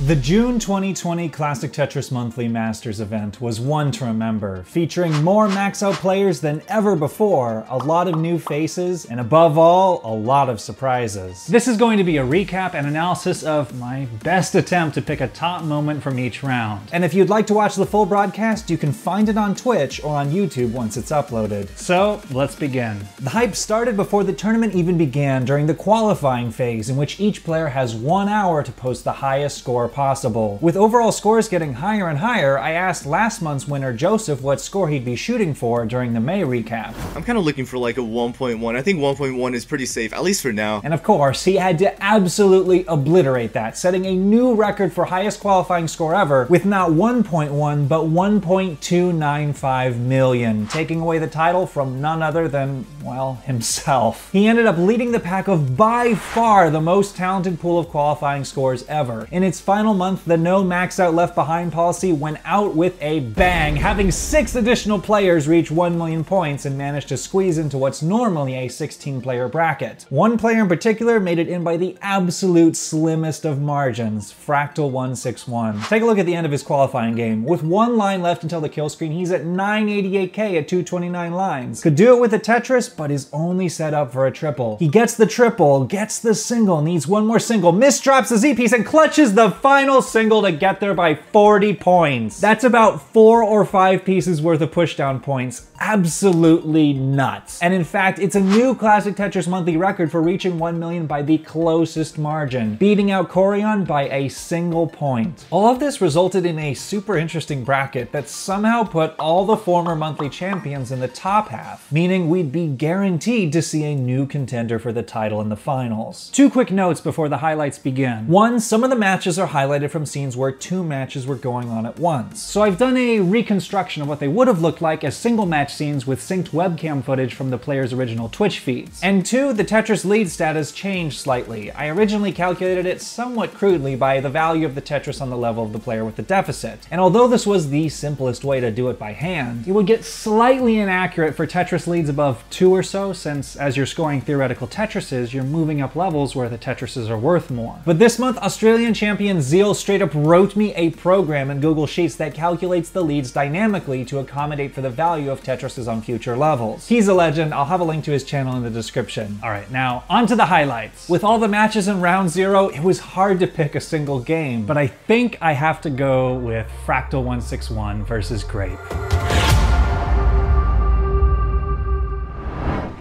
The June 2020 Classic Tetris Monthly Masters event was one to remember, featuring more Maxout players than ever before, a lot of new faces, and above all, a lot of surprises. This is going to be a recap and analysis of my best attempt to pick a top moment from each round. And if you'd like to watch the full broadcast, you can find it on Twitch or on YouTube once it's uploaded. So, let's begin. The hype started before the tournament even began during the qualifying phase, in which each player has 1 hour to post the highest score possible. With overall scores getting higher and higher, I asked last month's winner Joseph what score he'd be shooting for during the May recap. I'm kind of looking for like a 1.1. I think 1.1 is pretty safe, at least for now. And of course, he had to absolutely obliterate that, setting a new record for highest qualifying score ever with not 1.1 but 1.295 million, taking away the title from none other than, well, himself. He ended up leading the pack of by far the most talented pool of qualifying scores ever. In its final month, the no max out left behind policy went out with a bang, having 6 additional players reach 1 million points and managed to squeeze into what's normally a 16-player bracket. One player in particular made it in by the absolute slimmest of margins, Fractal161. Take a look at the end of his qualifying game. With 1 line left until the kill screen, he's at 988k at 229 lines. Could do it with a Tetris, but is only set up for a triple. He gets the triple, gets the single, needs 1 more single, misdrops the Z-piece, and clutches the final single to get there by 40 points. That's about 4 or 5 pieces worth of pushdown points. Absolutely nuts. And in fact, it's a new Classic Tetris Monthly record for reaching 1 million by the closest margin, beating out Corion by a single point. All of this resulted in a super interesting bracket that somehow put all the former monthly champions in the top half, meaning we'd be guaranteed to see a new contender for the title in the finals. 2 quick notes before the highlights begin. 1, some of the matches are highlighted from scenes where 2 matches were going on at once. So I've done a reconstruction of what they would have looked like as single match scenes with synced webcam footage from the players' original Twitch feeds. And 2, the Tetris lead status changed slightly. I originally calculated it somewhat crudely by the value of the Tetris on the level of the player with the deficit. And although this was the simplest way to do it by hand, it would get slightly inaccurate for Tetris leads above 2 or so, since as you're scoring theoretical Tetrises, you're moving up levels where the Tetrises are worth more. But this month, Australian champion Zeal straight up wrote me a program in Google Sheets that calculates the leads dynamically to accommodate for the value of Tetrises on future levels. He's a legend. I'll have a link to his channel in the description. All right, now on to the highlights. With all the matches in round 0, it was hard to pick a single game, but I think I have to go with Fractal161 versus Grape.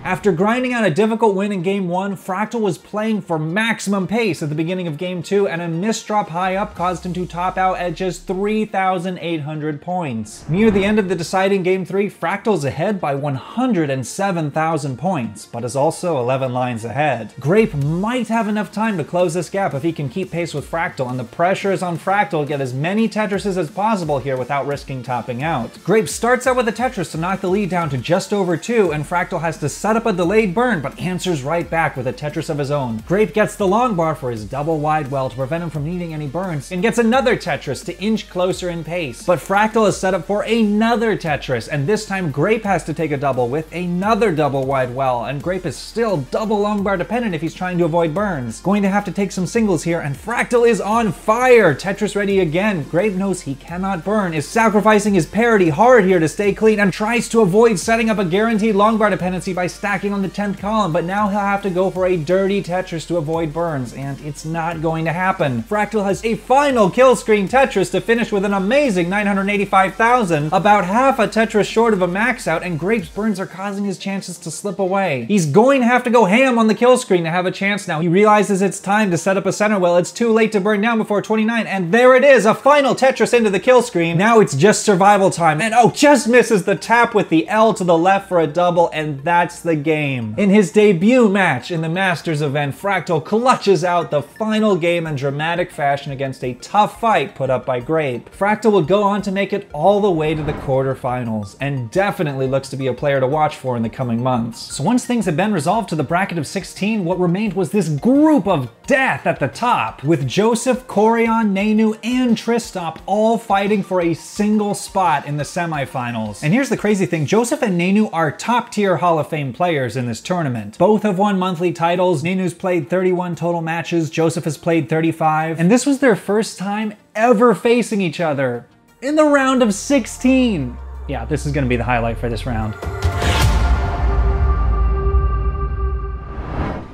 After grinding out a difficult win in Game 1, Fractal was playing for maximum pace at the beginning of Game 2, and a misdrop high up caused him to top out at just 3,800 points. Near the end of the deciding Game 3, Fractal's ahead by 107,000 points, but is also 11 lines ahead. Grape might have enough time to close this gap if he can keep pace with Fractal, and the pressure is on Fractal to get as many Tetrises as possible here without risking topping out. Grape starts out with a Tetris to knock the lead down to just over 2, and Fractal has to set up a delayed burn, but answers right back with a Tetris of his own. Grape gets the long bar for his double wide well to prevent him from needing any burns, and gets another Tetris to inch closer in pace. But Fractal is set up for another Tetris, and this time Grape has to take a double with another double wide well, and Grape is still double long bar dependent if he's trying to avoid burns. Going to have to take some singles here, and Fractal is on fire! Tetris ready again. Grape knows he cannot burn, is sacrificing his parity hard here to stay clean, and tries to avoid setting up a guaranteed long bar dependency by stacking on the 10th column, but now he'll have to go for a dirty Tetris to avoid burns, and it's not going to happen. Fractal has a final kill screen Tetris to finish with an amazing 985,000, about half a Tetris short of a max out, and Grape's burns are causing his chances to slip away. He's going to have to go ham on the kill screen to have a chance now. He realizes it's time to set up a center well. It's too late to burn down before 29, and there it is, a final Tetris into the kill screen. Now it's just survival time, and oh, just misses the tap with the L to the left for a double, and that's the game. In his debut match in the Masters event, Fractal clutches out the final game in dramatic fashion against a tough fight put up by Grape. Fractal will go on to make it all the way to the quarterfinals, and definitely looks to be a player to watch for in the coming months. So once things had been resolved to the bracket of 16, what remained was this group of death at the top, with Joseph, Corion, Nenu, and Tristop all fighting for a single spot in the semifinals. And here's the crazy thing, Joseph and Nenu are top-tier Hall of Fame players, players in this tournament. Both have won monthly titles. Neinou's played 31 total matches, Joseph has played 35, and this was their first time ever facing each other in the round of 16. Yeah, this is gonna be the highlight for this round.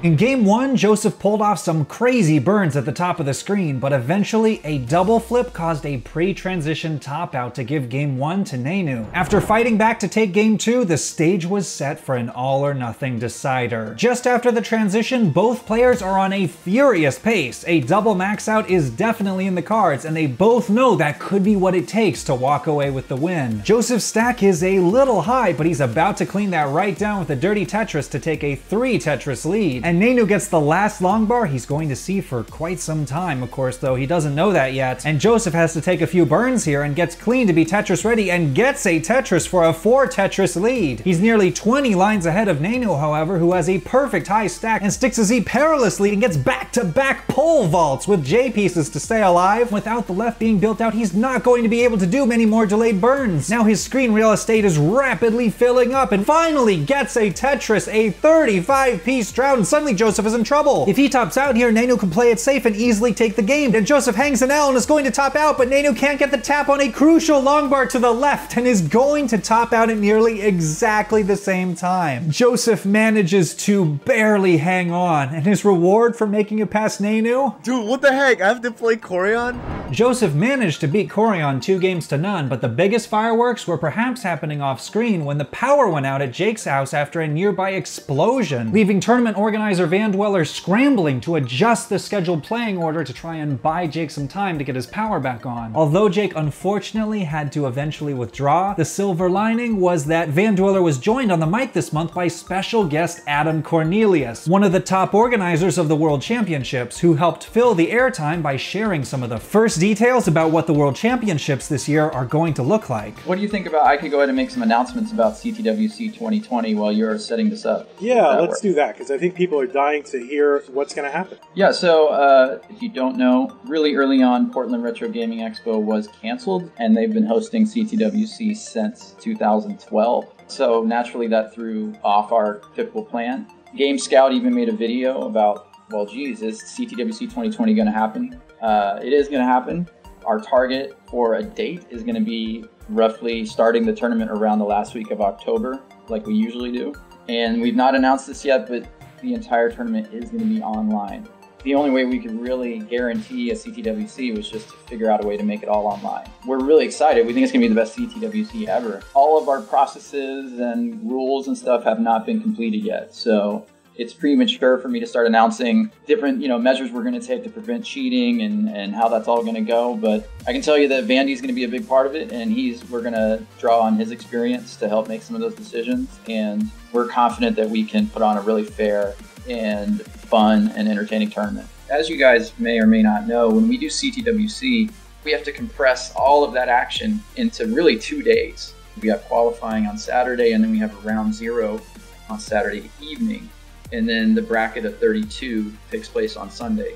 In game 1, Joseph pulled off some crazy burns at the top of the screen, but eventually a double flip caused a pre-transition top out to give game 1 to Neinou. After fighting back to take game 2, the stage was set for an all or nothing decider. Just after the transition, both players are on a furious pace. A double max out is definitely in the cards, and they both know that could be what it takes to walk away with the win. Joseph's stack is a little high, but he's about to clean that right down with a dirty Tetris to take a 3 Tetris lead. And Neinou gets the last long bar he's going to see for quite some time, of course, though he doesn't know that yet. And Joseph has to take a few burns here and gets clean to be Tetris ready and gets a Tetris for a 4 Tetris lead. He's nearly 20 lines ahead of Neinou, however, who has a perfect high stack and sticks a Z perilously and gets back-to-back pole vaults with J pieces to stay alive. Without the left being built out, he's not going to be able to do many more delayed burns. Now his screen real estate is rapidly filling up and finally gets a Tetris, a 35-piece drought, and suddenly Joseph is in trouble. If he tops out here, Neinou can play it safe and easily take the game. And Joseph hangs an L and is going to top out, but Neinou can't get the tap on a crucial long bar to the left and is going to top out at nearly exactly the same time. Joseph manages to barely hang on, and his reward for making it past Neinou? Dude, what the heck? I have to play Corion? Joseph managed to beat Corion 2 games to none, but the biggest fireworks were perhaps happening off screen when the power went out at Jake's house after a nearby explosion, leaving tournament organizer Van Dweller scrambling to adjust the scheduled playing order to try and buy Jake some time to get his power back on. Although Jake unfortunately had to eventually withdraw, the silver lining was that Van Dweller was joined on the mic this month by special guest Adam Cornelius, one of the top organizers of the World Championships, who helped fill the airtime by sharing some of the first details about what the World Championships this year are going to look like. What do you think about, I could go ahead and make some announcements about CTWC 2020 while you're setting this up? Yeah, let's do that, because I think people are dying to hear what's going to happen. Yeah, so if you don't know, really early on, Portland Retro Gaming Expo was canceled, and they've been hosting CTWC since 2012. So naturally that threw off our typical plan. aGameScout even made a video about, well, geez, is CTWC 2020 going to happen? It is going to happen. Our target for a date is going to be roughly starting the tournament around the last week of October, like we usually do. And we've not announced this yet, but the entire tournament is going to be online. The only way we could really guarantee a CTWC was just to figure out a way to make it all online. We're really excited. We think it's going to be the best CTWC ever. All of our processes and rules and stuff have not been completed yet, so it's premature for me to start announcing different, measures we're going to take to prevent cheating and how that's all going to go. But I can tell you that Vandy's going to be a big part of it, and we're going to draw on his experience to help make some of those decisions. And we're confident that we can put on a really fair and fun and entertaining tournament. As you guys may or may not know, when we do CTWC, we have to compress all of that action into really 2 days. We have qualifying on Saturday, and then we have a round 0 on Saturday evening. And then the bracket of 32 takes place on Sunday.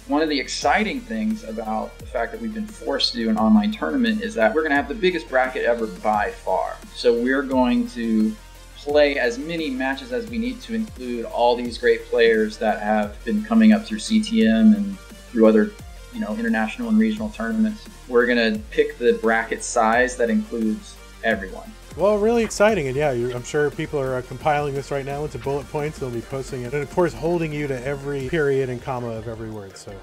One of the exciting things about the fact that we've been forced to do an online tournament is that we're going to have the biggest bracket ever by far. So we're going to play as many matches as we need to include all these great players that have been coming up through CTM and through other, international and regional tournaments. We're going to pick the bracket size that includes everyone. Well, really exciting, and yeah, I'm sure people are compiling this right now into bullet points. They'll be posting it, and of course holding you to every period and comma of every word. So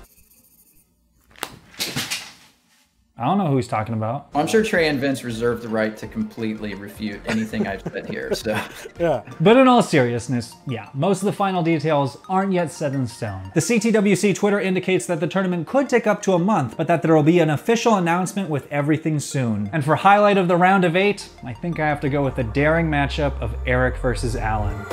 I don't know who he's talking about. I'm sure Trey and Vince reserve the right to completely refute anything I've said here, so. Yeah. But in all seriousness, yeah, most of the final details aren't yet set in stone. The CTWC Twitter indicates that the tournament could take up to a month, but that there will be an official announcement with everything soon. And for highlight of the round of 8, I think I have to go with the daring matchup of Eric versus Alan.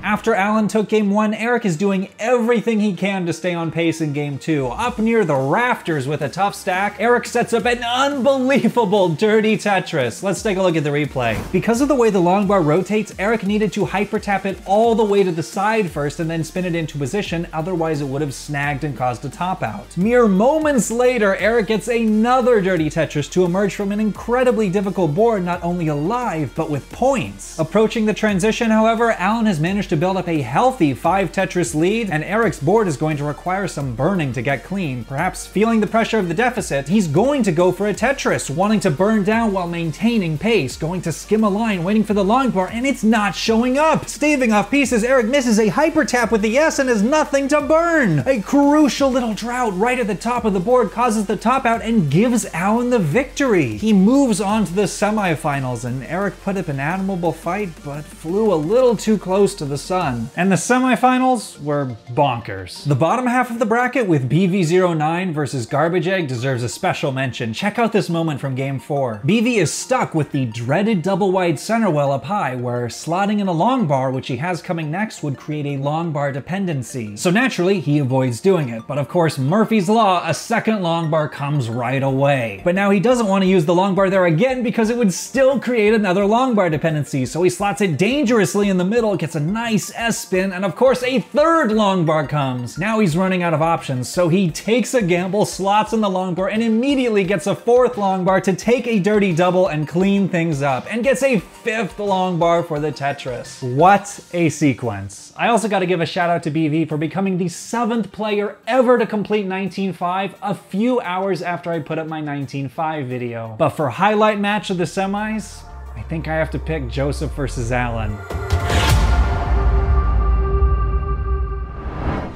After Alan took game 1, Eric is doing everything he can to stay on pace in game 2. Up near the rafters with a tough stack, Eric sets up an unbelievable dirty Tetris. Let's take a look at the replay. Because of the way the long bar rotates, Eric needed to hyper tap it all the way to the side first and then spin it into position, otherwise it would have snagged and caused a top out. Mere moments later, Eric gets another dirty Tetris to emerge from an incredibly difficult board, not only alive, but with points. Approaching the transition, however, Alan has managed to build up a healthy 5 Tetris lead, and Eric's board is going to require some burning to get clean. Perhaps feeling the pressure of the deficit, he's going to go for a Tetris, wanting to burn down while maintaining pace, going to skim a line, waiting for the long bar, and it's not showing up. Staving off pieces, Eric misses a hyper tap with the S and has nothing to burn. A crucial little drought right at the top of the board causes the top out and gives Alan the victory. He moves on to the semifinals, and Eric put up an admirable fight, but flew a little too close to the sun. And the semifinals were bonkers. The bottom half of the bracket with BV09 versus Garbage Egg deserves a special mention. Check out this moment from game 4. BV is stuck with the dreaded double wide center well up high, where slotting in a long bar, which he has coming next, would create a long bar dependency. So naturally, he avoids doing it. But of course, Murphy's Law, a second long bar comes right away. But now he doesn't want to use the long bar there again because it would still create another long bar dependency. So he slots it dangerously in the middle, gets a nice S-spin, and of course a third long bar comes. Now he's running out of options, so he takes a gamble, slots in the long bar, and immediately gets a fourth long bar to take a dirty double and clean things up, and gets a fifth long bar for the Tetris. What a sequence. I also got to give a shout out to BV for becoming the 7th player ever to complete 19.5 a few hours after I put up my 19.5 video. But for highlight match of the semis, I think I have to pick Joseph versus Alan.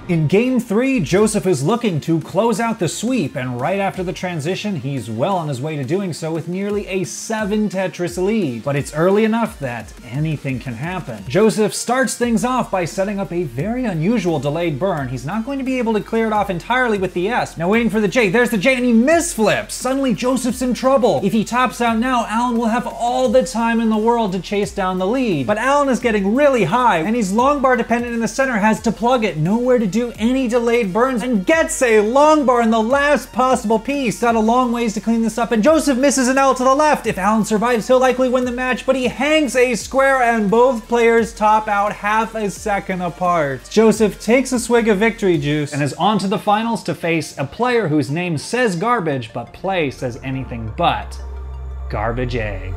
In game 3, Joseph is looking to close out the sweep, and right after the transition, he's well on his way to doing so with nearly a 7 Tetris lead. But it's early enough that anything can happen. Joseph starts things off by setting up a very unusual delayed burn. He's not going to be able to clear it off entirely with the S. Now waiting for the J, there's the J, and he misflips! Suddenly Joseph's in trouble. If he tops out now, Alan will have all the time in the world to chase down the lead. But Alan is getting really high, and he's long bar dependent in the center, has to plug it, nowhere to do any delayed burns, and gets a long bar in the last possible piece. Got a long ways to clean this up, and Joseph misses an L to the left. If Alan survives, he'll likely win the match, but he hangs a square and both players top out half a second apart. Joseph takes a swig of victory juice and is on to the finals to face a player whose name says garbage, but play says anything but Garbage Egg.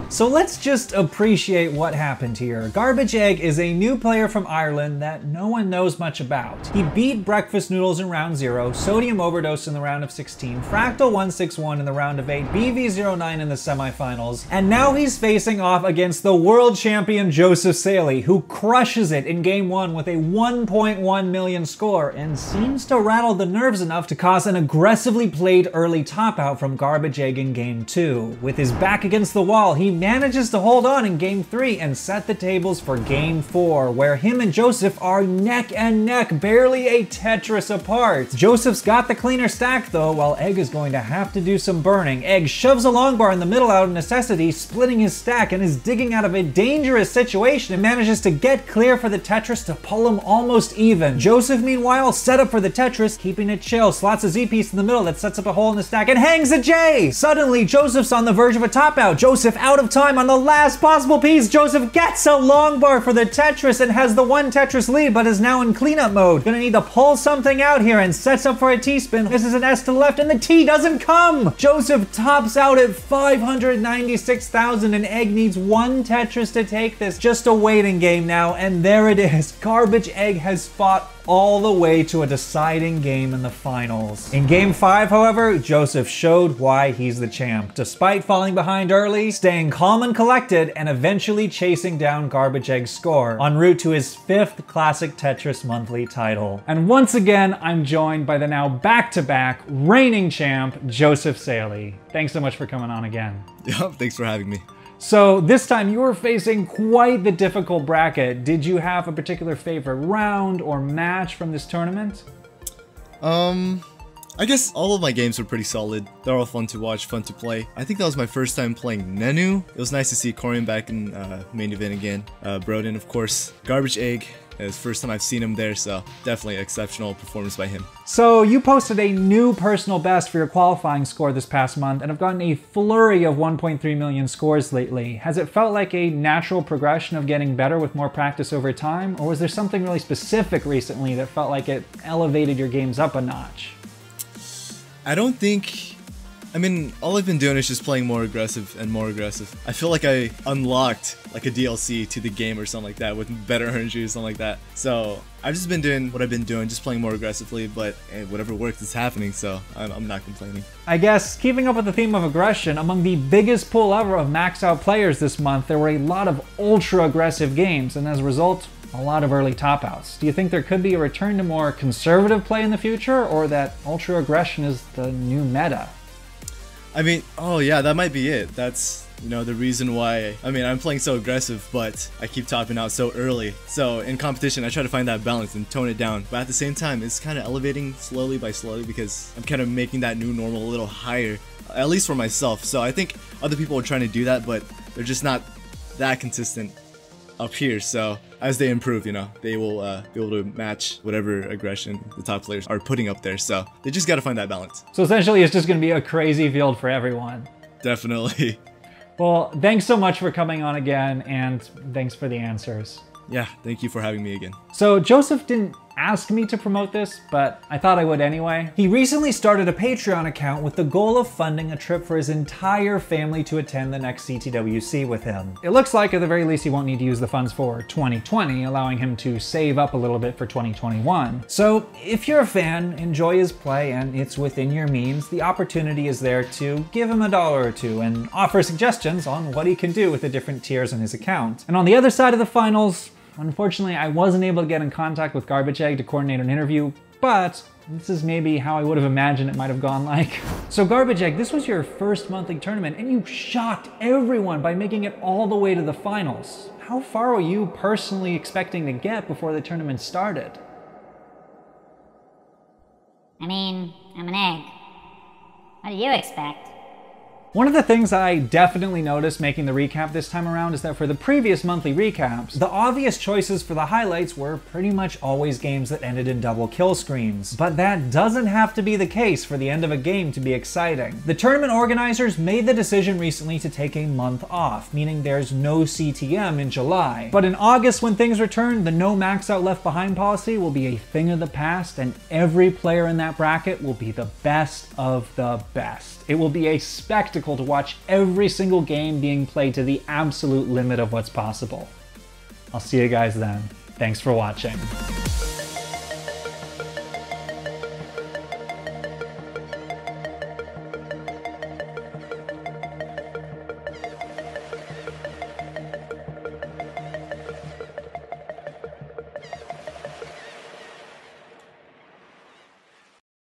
So let's just appreciate what happened here. Garbage Egg is a new player from Ireland that no one knows much about. He beat Breakfast Noodles in round 0, Sodium Overdose in the round of 16, Fractal 161 in the round of 8, BV09 in the semifinals, and now he's facing off against the world champion Joseph Saley, who crushes it in game 1 with a 1.1 million score and seems to rattle the nerves enough to cause an aggressively played early top out from Garbage Egg in game 2. With his back against the wall, he manages to hold on in game 3 and set the tables for game 4, where him and Joseph are neck and neck, barely a Tetris apart. Joseph's got the cleaner stack though, while Egg is going to have to do some burning. Egg shoves a long bar in the middle out of necessity, splitting his stack, and is digging out of a dangerous situation and manages to get clear for the Tetris to pull him almost even. Joseph, meanwhile, set up for the Tetris, keeping it chill, slots a Z piece in the middle that sets up a hole in the stack and hangs a J! Suddenly, Joseph's on the verge of a top out. Joseph out of time on the last possible piece. Joseph gets a long bar for the Tetris and has the 1 Tetris lead, but is now in cleanup mode. Gonna need to pull something out here and sets up for a T-spin. This is an S to the left and the T doesn't come! Joseph tops out at 596,000 and Egg needs 1 Tetris to take this. Just a waiting game now, and there it is. Garbage Egg has fought all the way to a deciding game in the finals. In game 5, however, Joseph showed why he's the champ. Despite falling behind early, staying calm and collected, and eventually chasing down Garbage Egg's score, en route to his 5th Classic Tetris Monthly title. And once again, I'm joined by the now back-to-back reigning champ, Joseph Saley. Thanks so much for coming on again. Yep, thanks for having me. So this time you were facing quite the difficult bracket. Did you have a particular favorite round or match from this tournament? I guess all of my games were pretty solid. They're all fun to watch, fun to play. I think that was my first time playing Nenu. It was nice to see Corian back in main event again. Broden, of course. Garbage Egg. It's the first time I've seen him there, so definitely exceptional performance by him. So you posted a new personal best for your qualifying score this past month and have gotten a flurry of 1.3 million scores lately. Has it felt like a natural progression of getting better with more practice over time, or was there something really specific recently that felt like it elevated your games up a notch? I don't think... I mean, all I've been doing is just playing more aggressive and more aggressive. I feel like I unlocked like a DLC to the game or something like that with better energy or something like that. So I've just been doing what I've been doing, just playing more aggressively, but whatever works is happening, so I'm not complaining. I guess, keeping up with the theme of aggression, among the biggest pool ever of Maxout players this month, there were a lot of ultra-aggressive games, and as a result, a lot of early top-outs. Do you think there could be a return to more conservative play in the future, or that ultra-aggression is the new meta? I mean, oh yeah, that might be it. That's, you know, the reason why, I mean, I'm playing so aggressive, but I keep topping out so early. So in competition, I try to find that balance and tone it down. But at the same time, it's kind of elevating slowly by slowly because I'm kind of making that new normal a little higher, at least for myself. So I think other people are trying to do that, but they're just not that consistent up here. So as they improve, you know, they will be able to match whatever aggression the top players are putting up there. So they just got to find that balance. So essentially it's just going to be a crazy field for everyone. Definitely. Well, thanks so much for coming on again, and thanks for the answers. Yeah, thank you for having me again. So Joseph didn't ask me to promote this, but I thought I would anyway. He recently started a Patreon account with the goal of funding a trip for his entire family to attend the next CTWC with him. It looks like at the very least he won't need to use the funds for 2020, allowing him to save up a little bit for 2021. So if you're a fan, enjoy his play, and it's within your means, the opportunity is there to give him $1 or $2 and offer suggestions on what he can do with the different tiers in his account. And on the other side of the finals, unfortunately, I wasn't able to get in contact with Garbage Egg to coordinate an interview, but this is maybe how I would have imagined it might have gone like. So Garbage Egg, this was your first monthly tournament, and you shocked everyone by making it all the way to the finals. How far were you personally expecting to get before the tournament started? I mean, I'm an egg. What do you expect? One of the things I definitely noticed making the recap this time around is that for the previous monthly recaps, the obvious choices for the highlights were pretty much always games that ended in double kill screens. But that doesn't have to be the case for the end of a game to be exciting. The tournament organizers made the decision recently to take a month off, meaning there's no CTM in July. But in August, when things return, the no max out left behind policy will be a thing of the past, and every player in that bracket will be the best of the best. It will be a spectacle to watch every single game being played to the absolute limit of what's possible. I'll see you guys then. Thanks for watching.